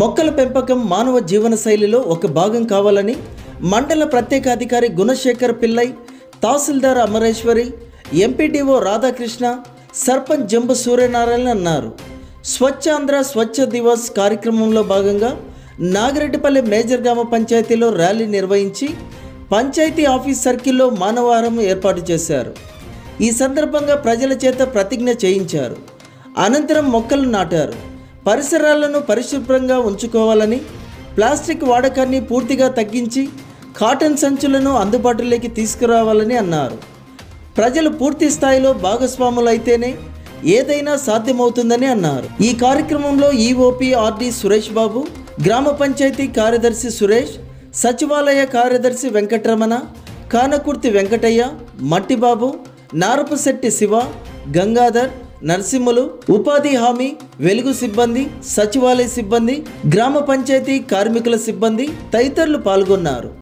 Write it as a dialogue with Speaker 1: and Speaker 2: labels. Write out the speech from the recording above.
Speaker 1: మొక్కల పెంపకం మానవ జీవన శైలిలో ఒక భాగం కావాలని మండల ప్రత్యేక అధికారి గుణశేఖర్ పిల్లై, తహసీల్దార్ అమరేశ్వరి, ఎంపీడీఓ రాధాకృష్ణ, సర్పంచ్ జంబు సూర్యనారాయణ అన్నారు. స్వచ్ఛ ఆంధ్ర స్వచ్ఛ దివస్ కార్యక్రమంలో భాగంగా నాగిరెడ్డిపల్లి మేజర్ గ్రామ పంచాయతీలో ర్యాలీ నిర్వహించి పంచాయతీ ఆఫీస్ సర్కిల్లో మానవాహారం ఏర్పాటు చేశారు. ఈ సందర్భంగా ప్రజల చేత ప్రతిజ్ఞ చేయించారు. అనంతరం మొక్కలు నాటారు. పరిసరాలను పరిశుభ్రంగా ఉంచుకోవాలని, ప్లాస్టిక్ వాడకాన్ని పూర్తిగా తగ్గించి కాటన్ సంచులను అందుబాటులోకి తీసుకురావాలని అన్నారు. ప్రజలు పూర్తి స్థాయిలో భాగస్వాములైతేనే ఏదైనా సాధ్యమవుతుందని అన్నారు. ఈ కార్యక్రమంలో ఈఓపీ ఆర్డి సురేష్ బాబు, గ్రామ పంచాయతీ కార్యదర్శి సురేష్, సచివాలయ కార్యదర్శి వెంకటరమణ, కానకుర్తి వెంకటయ్య, మట్టిబాబు, నారపశెట్టి శివ, గంగాధర్, నరసింహులు, ఉపాధి హామీ, వెలుగు సిబ్బంది, సచివాలయ సిబ్బంది, గ్రామ పంచాయతీ కార్మికుల సిబ్బంది తదితరులు పాల్గొన్నారు.